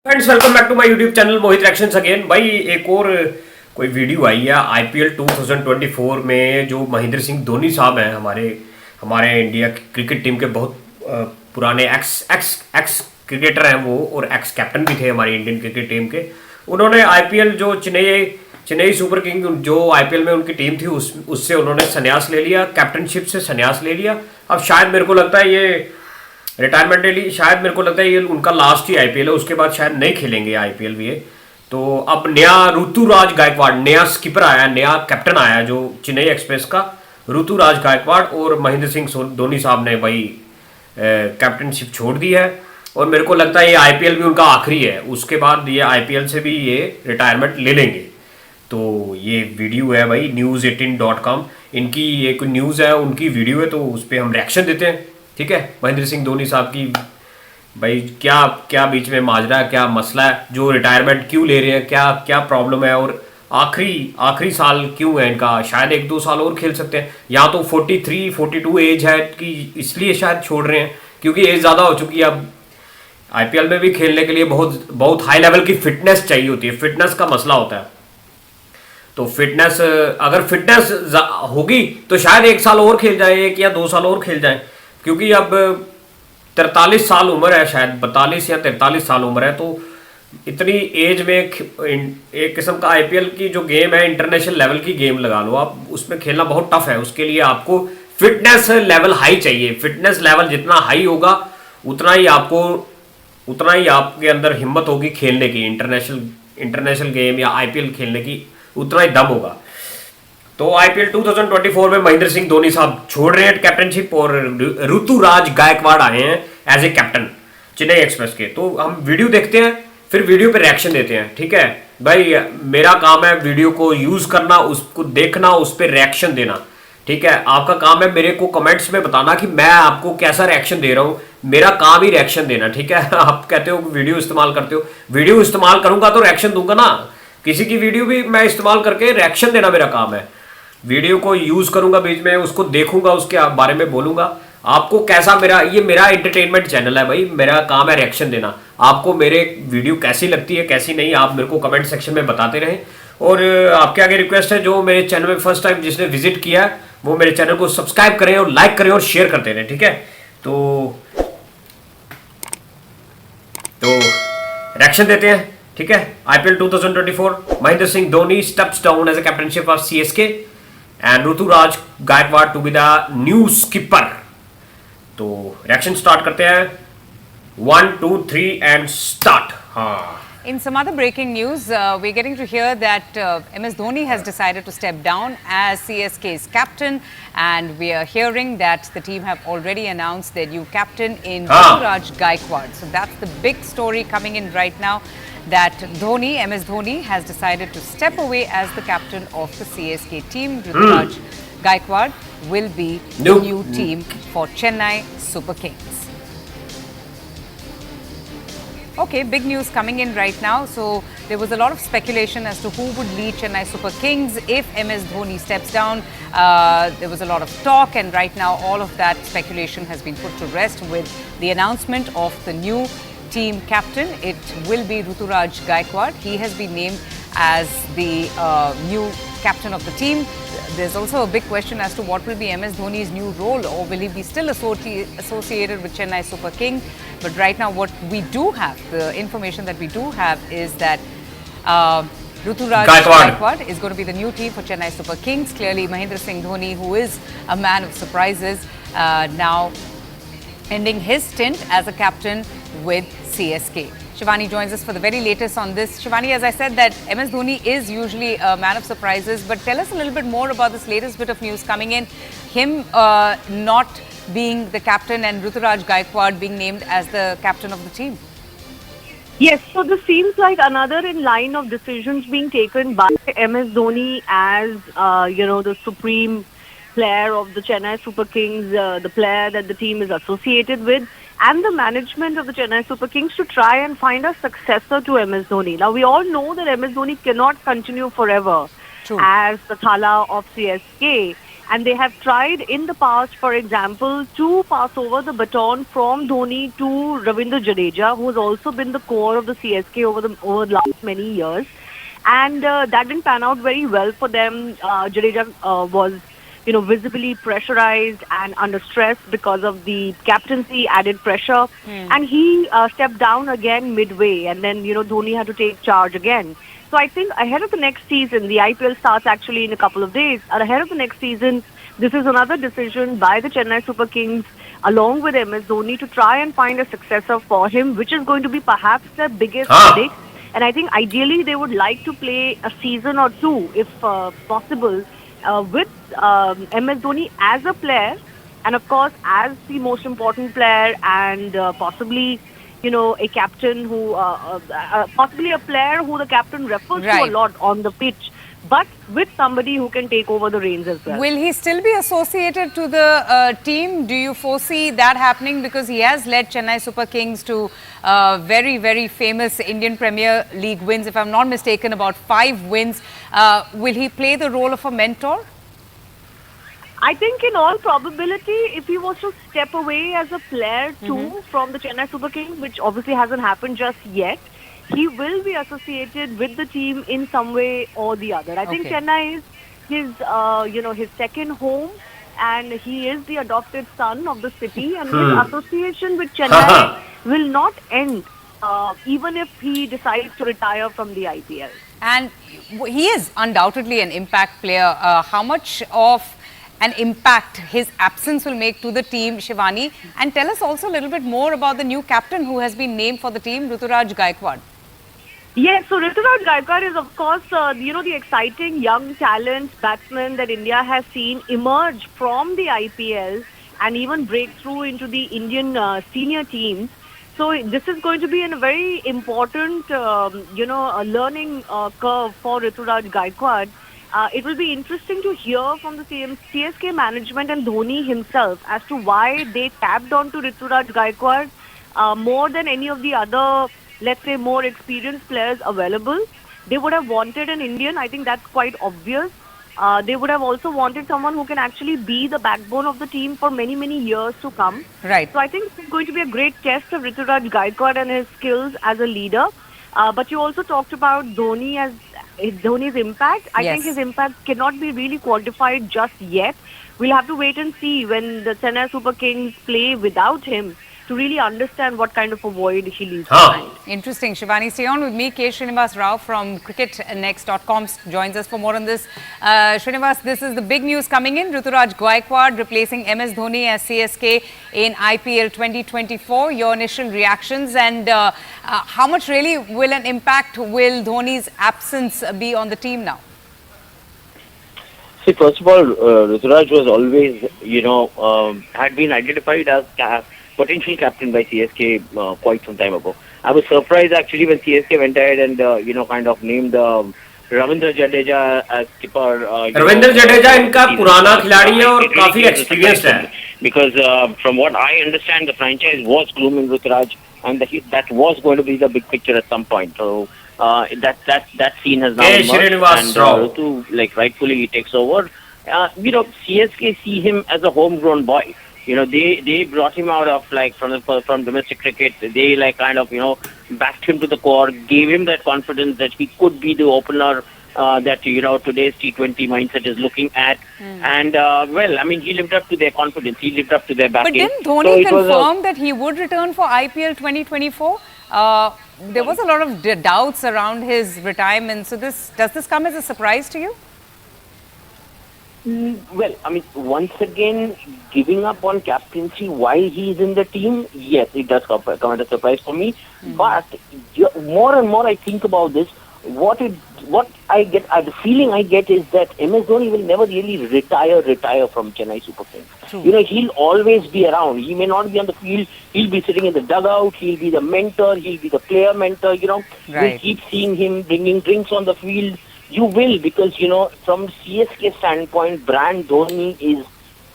Friends welcome back to my YouTube channel Mohit reactions again. भाई एक और कोई वीडियो आई है आईपीएल 2024 में, जो महेंद्र सिंह धोनी साहब हैं, हमारे हमारे इंडिया क्रिकेट टीम के बहुत पुराने एक्स एक्स एक्स क्रिकेटर हैं वो, और एक्स कैप्टन भी थे हमारी इंडियन क्रिकेट टीम के। उन्होंने आईपीएल जो चेन्नई सुपर किंग जो आईपीएल में उनकी टीम थी उससे उन्होंने संन्यास ले लिया, कैप्टनशिप से संन्यास ले लिया। अब शायद मेरे को लगता है ये रिटायरमेंट ले ली, शायद मेरे को लगता है ये उनका लास्ट ही आईपीएल है, उसके बाद शायद नहीं खेलेंगे आईपीएल भी ये। तो अब नया ऋतुराज गायकवाड़, नया स्कीपर आया, नया कैप्टन आया जो चेन्नई एक्सप्रेस का, ऋतुराज गायकवाड़। और महेंद्र सिंह धोनी साहब ने भाई कैप्टनशिप छोड़ दी है, और मेरे को लगता है ये आईपीएल भी उनका आखिरी है, उसके बाद ये आईपीएल से भी ये रिटायरमेंट ले लेंगे। तो ये वीडियो है भाई news18.com, इनकी ये कोई न्यूज़ है, उनकी वीडियो है, तो उस पर हम रिएक्शन देते हैं। ठीक है, महेंद्र सिंह धोनी साहब की भाई क्या क्या बीच में माजरा है, क्या मसला है, जो रिटायरमेंट क्यों ले रहे हैं, क्या क्या प्रॉब्लम है, और आखिरी साल क्यों है इनका, शायद 1-2 साल और खेल सकते हैं, या तो 43-42 एज है कि इसलिए शायद छोड़ रहे हैं, क्योंकि एज ज़्यादा हो चुकी है। अब आईपीएल में भी खेलने के लिए बहुत बहुत हाई लेवल की फिटनेस चाहिए होती है, फिटनेस का मसला होता है। तो फिटनेस, अगर फिटनेस होगी तो शायद 1 साल और खेल जाए, 1 या 2 साल और खेल जाए, क्योंकि अब 43 साल उम्र है, शायद 42 या 43 साल उम्र है। तो इतनी एज में एक किस्म का आईपीएल की जो गेम है, इंटरनेशनल लेवल की गेम लगा लो आप, उसमें खेलना बहुत टफ है। उसके लिए आपको फिटनेस लेवल हाई चाहिए, फिटनेस लेवल जितना हाई होगा उतना ही आपके अंदर हिम्मत होगी खेलने की, इंटरनेशनल गेम या आईपीएल खेलने की उतना ही दम होगा। तो आईपीएल 2024 में महेंद्र सिंह धोनी साहब छोड़ रहे हैं कैप्टनशिप, और ऋतुराज गायकवाड़ आए हैं as a captain Chennai express के। तो हम वीडियो देखते हैं, फिर वीडियो पे रिएक्शन देते हैं। ठीक है भाई, मेरा काम है वीडियो को यूज करना, उसको देखना, उस पर रिएक्शन देना। ठीक है, आपका काम है मेरे को कमेंट्स में बताना कि मैं आपको कैसा रिएक्शन दे रहा हूं, मेरा काम ही रिएक्शन देना। ठीक है आप कहते हो वीडियो इस्तेमाल करते हो, वीडियो इस्तेमाल करूंगा तो रिएक्शन दूंगा ना, किसी की वीडियो भी मैं इस्तेमाल करके रिएक्शन देना मेरा काम है। वीडियो को यूज करूंगा, बीच में उसको देखूंगा, उसके बारे में बोलूंगा। आपको कैसा, मेरा एंटरटेनमेंट चैनल है भाई, मेरा काम है रिएक्शन देना। आपको मेरे वीडियो कैसी लगती है कैसी नहीं, आप मेरे को कमेंट सेक्शन में बताते रहें। और आपके आगे रिक्वेस्ट है, जो मेरे चैनल में फर्स्ट टाइम जिसने विजिट किया है वो मेरे चैनल को सब्सक्राइब करें और लाइक करें और शेयर करते रहें। ठीक है, तो रिएक्शन देते हैं। ठीक है, IPL 2024, Mahendra Singh Dhoni steps down as a captaincy of CSK and Ruturaj Gaikwad to be the new skipper. तो रिएक्शन स्टार्ट करते हैं, 1 2 3 एंड स्टार्ट। हाँ, In some other breaking news, we're getting to hear that MS Dhoni has decided to step down as CSK's captain, and we are hearing that the team have already announced their new captain in Ruturaj Gaikwad. So that's the big story coming in right now, that MS Dhoni has decided to step away as the captain of the CSK team. Ruturaj Gaikwad will be the new team for Chennai Super Kings. Okay, big news coming in right now. So there was a lot of speculation as to who would lead Chennai Super Kings if MS Dhoni steps down. There was a lot of talk, and right now all of that speculation has been put to rest with the announcement of the new team captain. It will be Ruturaj Gaikwad. He has been named as the new captain of the team. There's also a big question as to what will be MS Dhoni's new role, or will he be still associated with Chennai Super Kings? But right now what we do have, the information that we do have, is that Ruturaj Gaikwad is going to be the new team for Chennai Super Kings. Clearly Mahendra Singh Dhoni, who is a man of surprises, now ending his stint as a captain with CSK. Shivani joins us for the very latest on this. Shivani, as I said, that MS Dhoni is usually a man of surprises, but tell us a little bit more about this latest bit of news coming in. Him not being the captain and Ruturaj Gaikwad being named as the captain of the team. Yes, so this seems like another in line of decisions being taken by MS Dhoni as, the supreme player of the Chennai Super Kings, the player that the team is associated with, and the management of the Chennai Super Kings to try and find a successor to MS Dhoni. Now, we all know that MS Dhoni cannot continue forever as the Thala of CSK. And they have tried in the past, for example, to pass over the baton from Dhoni to Ravindra Jadeja, who has also been the core of the CSK over the last many years. And that didn't pan out very well for them. Jadeja was, visibly pressurized and under stress because of the captaincy added pressure. And he stepped down again midway, and then, Dhoni had to take charge again. So I think ahead of the next season, the IPL starts actually in a couple of days. And ahead of the next season, this is another decision by the Chennai Super Kings, along with MS Dhoni, to try and find a successor for him, which is going to be perhaps the biggest headache. And I think ideally they would like to play a season or two, if possible, with MS Dhoni as a player, and of course as the most important player, and possibly, a captain who, possibly a player who the captain refers to a lot on the pitch, but with somebody who can take over the reins as well. Will he still be associated to the team? Do you foresee that happening? Because he has led Chennai Super Kings to very, very famous Indian Premier League wins. If I'm not mistaken, about 5 wins. Will he play the role of a mentor? I think in all probability, if he was to step away as a player too from the Chennai Super Kings, which obviously hasn't happened just yet, he will be associated with the team in some way or the other. I think Chennai is his, his second home, and he is the adopted son of the city, and his association with Chennai will not end, even if he decides to retire from the IPL. And he is undoubtedly an impact player. How much of an impact his absence will make to the team, Shivani? And tell us also a little bit more about the new captain who has been named for the team, Ruturaj Gaikwad. Yes, so Ruturaj Gaikwad is, of course, the exciting young talent batsman that India has seen emerge from the IPL and even break through into the Indian senior teams. So this is going to be a very important, a learning curve for Ruturaj Gaikwad. It will be interesting to hear from the CSK management and Dhoni himself as to why they tapped onto Ruturaj Gaikwad more than any of the other, let's say, more experienced players available. They would have wanted an Indian. I think that's quite obvious. They would have also wanted someone who can actually be the backbone of the team for many, many years to come. Right. So I think it's going to be a great test of Ruturaj Gaikwad and his skills as a leader. But you also talked about Dhoni's impact. I think his impact cannot be really quantified just yet. We'll have to wait and see when the Chennai Super Kings play without him to really understand what kind of a void he leaves behind. Interesting. Shivani, stay on with me. K. Srinivas Rao from cricketnext.com joins us for more on this. Srinivas, this is the big news coming in. Ruturaj Gaikwad replacing MS Dhoni as CSK in IPL 2024. Your initial reactions, and how much really will an impact will Dhoni's absence be on the team now? See, first of all, Ruturaj was always, had been identified as potential captain by CSK quite some time ago. I was surprised actually when CSK went ahead and kind of named Ravindra Jadeja as skipper. Ravindra Jadeja इनका पुराना खिलाड़ी है और काफी experienced है. Because from what I understand, the franchise was grooming Ruturaj, and that was going to be the big picture at some point. So that scene has now emerged, and Rutu rightfully he takes over. CSK see him as a homegrown boy. They brought him out of from domestic cricket. They backed him to the core, gave him that confidence that he could be the opener that today's T20 mindset is looking at. And he lived up to their confidence. He lived up to their backing. But didn't Dhoni confirm that he would return for IPL 2024? There was a lot of doubts around his retirement. So does this come as a surprise to you? Well, once again, giving up on captaincy while he's in the team, yes, it does come as a surprise for me. But more and more I think about this, what I get, the feeling I get is that MS Dhoni will never really retire from Chennai Super Kings. True. He'll always be around. He may not be on the field. He'll be sitting in the dugout. He'll be the mentor. He'll be the player mentor. Right. We'll keep seeing him bringing drinks on the field. You will, because, from CSK standpoint, brand Dhoni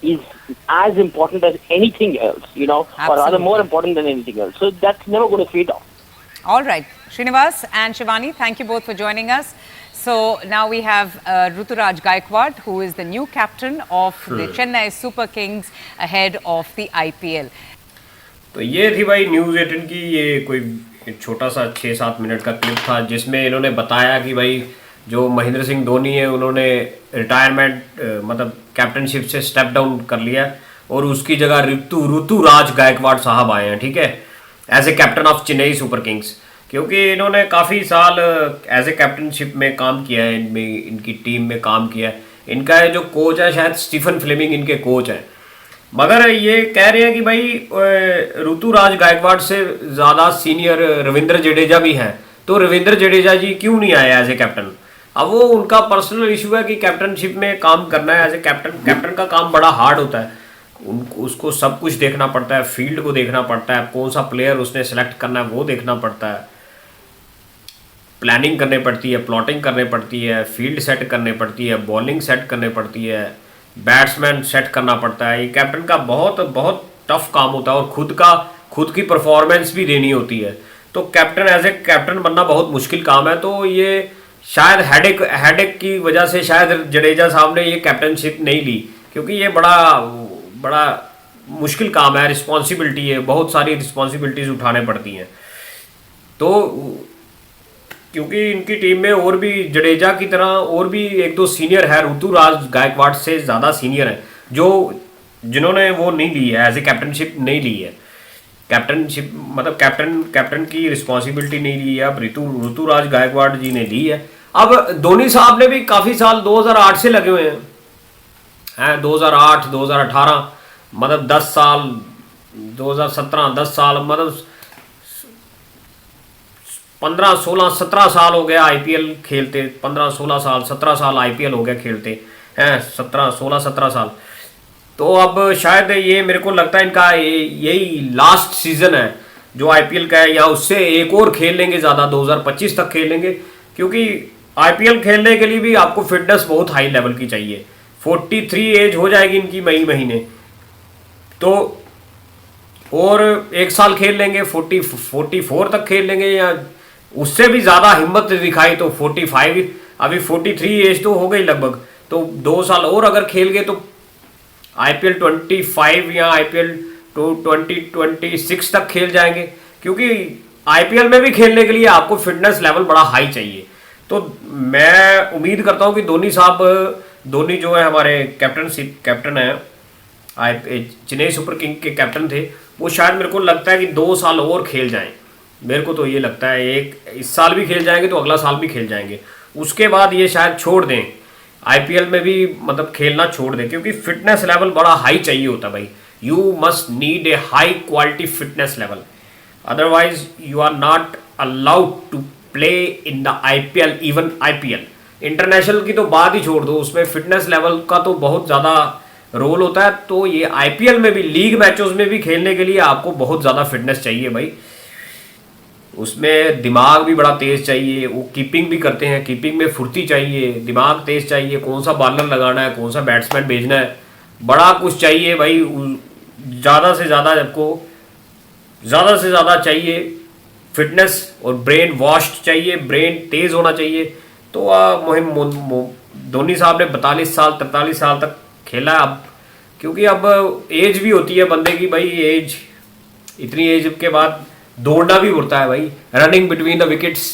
is as important as anything else, or rather more important than anything else. So that's never going to fade off. All right. Srinivas and Shivani, thank you both for joining us. So now we have Ruturaj Gaikwad, who is the new captain of the Chennai Super Kings ahead of the IPL. तो ये थी भाई news 18 की, ये कोई छोटा सा 6-7 minute का क्लिप था जिसमें इन्होंने बताया कि भाई जो महेंद्र सिंह धोनी है उन्होंने रिटायरमेंट मतलब कैप्टनशिप से स्टेप डाउन कर लिया और उसकी जगह ऋतुराज गायकवाड़ साहब आए हैं, ठीक है, as a captain of Chennai Super Kings. क्योंकि इन्होंने काफ़ी साल एज ए कैप्टनशिप में काम किया है, इनमें इनकी टीम में काम किया है। इनका जो कोच है शायद स्टीफन फ्लेमिंग इनके कोच हैं, मगर ये कह रहे हैं कि भाई ऋतुराज गायकवाड़ से ज़्यादा सीनियर रविंद्र जडेजा भी हैं, तो रविंद्र जडेजा जी क्यों नहीं आए एज ए कैप्टन। अब वो उनका पर्सनल इशू है कि कैप्टनशिप में काम करना है एज ए कैप्टन। कैप्टन का काम बड़ा हार्ड होता है, उसको सब कुछ देखना पड़ता है, फील्ड को देखना पड़ता है, कौन सा प्लेयर उसने सेलेक्ट करना है वो देखना पड़ता है, प्लानिंग करनी पड़ती है, प्लॉटिंग करनी पड़ती है, फील्ड सेट करनी पड़ती है, बॉलिंग सेट करनी पड़ती है, बैट्समैन सेट करना पड़ता है। ये कैप्टन का बहुत बहुत टफ काम होता है और खुद की परफॉर्मेंस भी देनी होती है। तो कैप्टन एज ए कैप्टन बनना बहुत मुश्किल काम है। तो ये शायद हेडेक की वजह से शायद जडेजा साहब ने ये कैप्टनशिप नहीं ली, क्योंकि ये बड़ा मुश्किल काम है, रिस्पॉन्सिबिलिटी है, बहुत सारी रिस्पॉन्सिबिलिटीज़ उठाने पड़ती हैं। तो क्योंकि इनकी टीम में और भी जडेजा की तरह और भी एक दो सीनियर है, ऋतुराज गायकवाड़ से ज़्यादा सीनियर है, जिन्होंने वो नहीं ली है, एज ए कैप्टनशिप नहीं ली है। कैप्टनशिप मतलब कैप्टन की रिस्पॉन्सिबिलिटी नहीं ली है, अब ऋतुराज गायकवाड़ जी ने ली है। अब धोनी साहब ने भी काफ़ी साल 2008 से लगे हुए हैं 2008 2018 मतलब 10 साल, 2017 10 साल, मतलब 15 16 17 साल हो गया आईपीएल खेलते, 15 16 साल 17 साल आईपीएल हो गया खेलते हैं, 16 17 साल। तो अब शायद ये मेरे को लगता है इनका यही लास्ट सीजन है जो आईपीएल का है, या उससे एक और खेल लेंगे ज़्यादा, 2025 तक खेल लेंगे। क्योंकि आईपीएल खेलने के लिए भी आपको फिटनेस बहुत हाई लेवल की चाहिए। 43 एज हो जाएगी इनकी मई महीने, तो और एक साल खेल लेंगे, 44 तक खेल लेंगे, या उससे भी ज़्यादा हिम्मत दिखाई तो 45, अभी 43 एज तो हो गई लगभग, तो 2 साल और अगर खेल गए तो आईपीएल 25 या आईपीएल 2026 तक खेल जाएंगे। क्योंकि आईपीएल में भी खेलने के लिए आपको फिटनेस लेवल बड़ा हाई चाहिए। तो मैं उम्मीद करता हूँ कि धोनी जो है हमारे कैप्टन है, चेन्नई सुपर किंग के कैप्टन थे, वो शायद मेरे को लगता है कि 2 साल और खेल जाएं। मेरे को तो ये लगता है इस साल भी खेल जाएंगे तो अगला साल भी खेल जाएंगे, उसके बाद ये शायद छोड़ दें, आईपीएल में भी मतलब खेलना छोड़ दें। क्योंकि फिटनेस लेवल बड़ा हाई चाहिए होता है भाई, you must need a high quality fitness level, otherwise you are not allowed to play in the IPL. Even IPL international की तो बात ही छोड़ दो, उसमें फिटनेस लेवल का तो बहुत ज़्यादा रोल होता है। तो ये आईपीएल में भी, लीग मैचों में भी खेलने के लिए आपको बहुत ज़्यादा फिटनेस चाहिए भाई। उसमें दिमाग भी बड़ा तेज़ चाहिए, वो कीपिंग भी करते हैं, कीपिंग में फुर्ती चाहिए, दिमाग तेज़ चाहिए, कौन सा बॉलर लगाना है, कौन सा बैट्समैन भेजना है, बड़ा कुछ चाहिए भाई। ज़्यादा से ज़्यादा चाहिए फिटनेस, और ब्रेन वॉश्ड चाहिए, ब्रेन तेज़ होना चाहिए। तो धोनी साहब ने 42 साल 43 साल तक खेला अब, क्योंकि अब एज भी होती है बंदे की भाई, इतनी एज के बाद दौड़ना भी पड़ता है भाई, रनिंग बिटवीन द विकेट्स,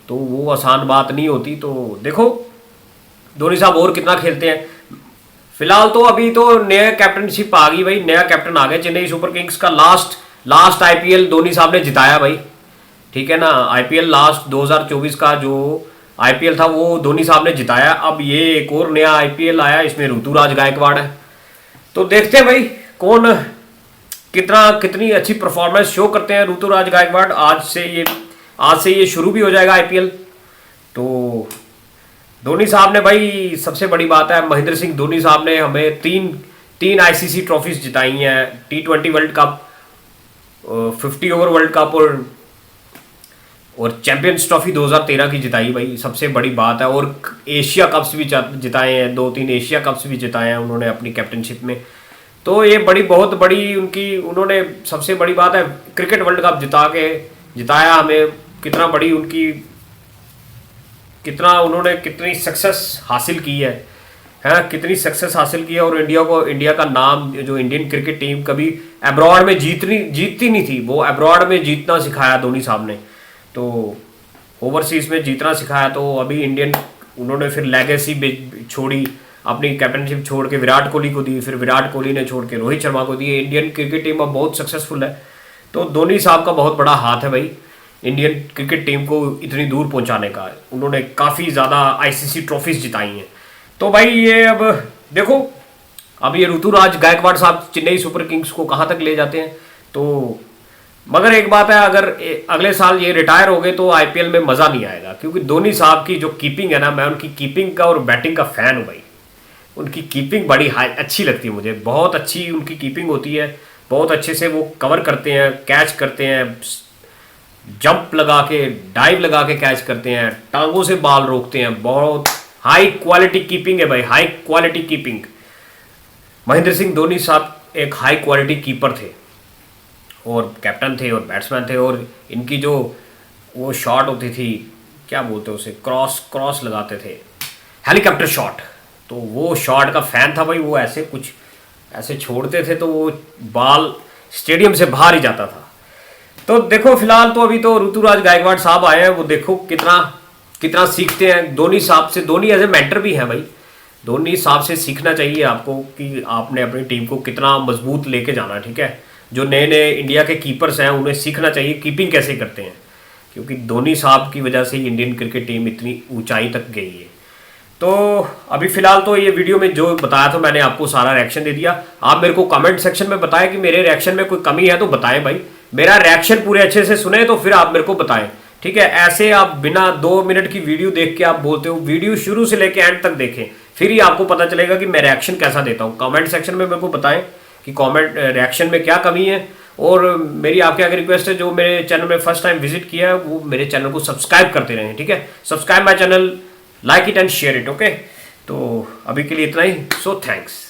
तो वो आसान बात नहीं होती। तो देखो धोनी साहब और कितना खेलते हैं। फिलहाल तो अभी तो नया कैप्टनशिप आ गई भाई, नया कैप्टन आ गया चेन्नई सुपर किंग्स का। लास्ट आईपीएल धोनी साहब ने जिताया भाई, ठीक है ना। आईपीएल लास्ट 2024 का जो आईपीएल था वो धोनी साहब ने जिताया। अब ये एक और नया आईपीएल आया, इसमें ऋतुराज गायकवाड़ है। तो देखते हैं भाई कौन कितनी अच्छी परफॉर्मेंस शो करते हैं ऋतुराज गायकवाड़। आज से ये शुरू भी हो जाएगा आईपीएल। तो धोनी साहब ने भाई, सबसे बड़ी बात है, महेंद्र सिंह धोनी साहब ने हमें तीन आईसीसी ट्रॉफीज जिताई हैं, T20 world cup, 50 over world cup और चैंपियंस ट्रॉफी 2013 की जिताई भाई, सबसे बड़ी बात है। और एशिया कप्स भी जिताए हैं, 2-3 एशिया कप्स भी जिताए हैं उन्होंने अपनी कैप्टनशिप में। तो ये बहुत बड़ी उन्होंने सबसे बड़ी बात है, क्रिकेट वर्ल्ड कप जिताया हमें, कितना उन्होंने कितनी सक्सेस हासिल की है कितनी सक्सेस हासिल की है। और इंडिया का नाम, जो इंडियन क्रिकेट टीम कभी अब्रॉड में जीतती नहीं थी, वो अब्रॉड में जीतना सिखाया धोनी साहब ने, तो ओवरसीज में जीतना सिखाया। तो अभी इंडियन उन्होंने फिर लेगेसी छोड़ी, अपनी कैप्टनशिप छोड़ के विराट कोहली को दी, फिर विराट कोहली ने छोड़ के रोहित शर्मा को दी। इंडियन क्रिकेट टीम अब बहुत सक्सेसफुल है। तो धोनी साहब का बहुत बड़ा हाथ है भाई इंडियन क्रिकेट टीम को इतनी दूर पहुंचाने का। उन्होंने काफ़ी ज़्यादा आईसीसी ट्रॉफीज जिताई हैं। तो भाई ये अब देखो, अब ये ऋतुराज गायकवाड़ साहब चेन्नई सुपर किंग्स को कहाँ तक ले जाते हैं। तो मगर एक बात है, अगर अगले साल ये रिटायर हो गए तो आईपीएल में मज़ा नहीं आएगा, क्योंकि धोनी साहब की जो कीपिंग है ना, मैं उनकी कीपिंग का और बैटिंग का फ़ैन हूँ भाई। उनकी कीपिंग बड़ी अच्छी लगती है मुझे, बहुत अच्छी उनकी कीपिंग होती है। बहुत अच्छे से वो कवर करते हैं, कैच करते हैं, जंप लगा के, डाइव लगा के कैच करते हैं, टांगों से बॉल रोकते हैं। बहुत हाई क्वालिटी कीपिंग है भाई, high quality keeping. Mahendra Singh Dhoni साहब एक हाई क्वालिटी कीपर थे और कैप्टन थे और बैट्समैन थे। और इनकी जो वो शॉट होती थी, क्या बोलते हैं उसे, क्रॉस लगाते थे, हेलीकॉप्टर शॉट। तो वो शॉट का फैन था भाई। वो ऐसे छोड़ते थे तो वो बॉल स्टेडियम से बाहर ही जाता था। तो देखो फिलहाल तो अभी तो ऋतुराज गायकवाड़ साहब आए हैं, वो देखो कितना सीखते हैं धोनी साहब से। धोनी एज ए मेंटर भी है भाई। धोनी साहब से सीखना चाहिए आपको कि आपने अपनी टीम को कितना मजबूत लेके जाना है, ठीक है। जो नए इंडिया के कीपर्स हैं उन्हें सीखना चाहिए कीपिंग कैसे करते हैं, क्योंकि धोनी साहब की वजह से ही इंडियन क्रिकेट टीम इतनी ऊंचाई तक गई है। तो अभी फिलहाल तो ये वीडियो में जो बताया था मैंने आपको सारा रिएक्शन दे दिया। आप मेरे को कमेंट सेक्शन में बताएं कि मेरे रिएक्शन में कोई कमी है तो बताएं भाई। मेरा रिएक्शन पूरे अच्छे से सुने तो फिर आप मेरे को बताएं, ठीक है। ऐसे आप बिना 2 मिनट की वीडियो देख के आप बोलते हो, वीडियो शुरू से लेके एंड तक देखें, फिर ही आपको पता चलेगा कि मैं रिएक्शन कैसा देता हूँ। कमेंट सेक्शन में मेरे को बताएं कि कमेंट रिएक्शन में क्या कमी है। और मेरी आपके आगे रिक्वेस्ट है, जो मेरे चैनल में फर्स्ट टाइम विजिट किया है वो मेरे चैनल को सब्सक्राइब करते रहें, ठीक है। Subscribe my channel, like it and share it, okay. तो अभी के लिए इतना ही, सो थैंक्स।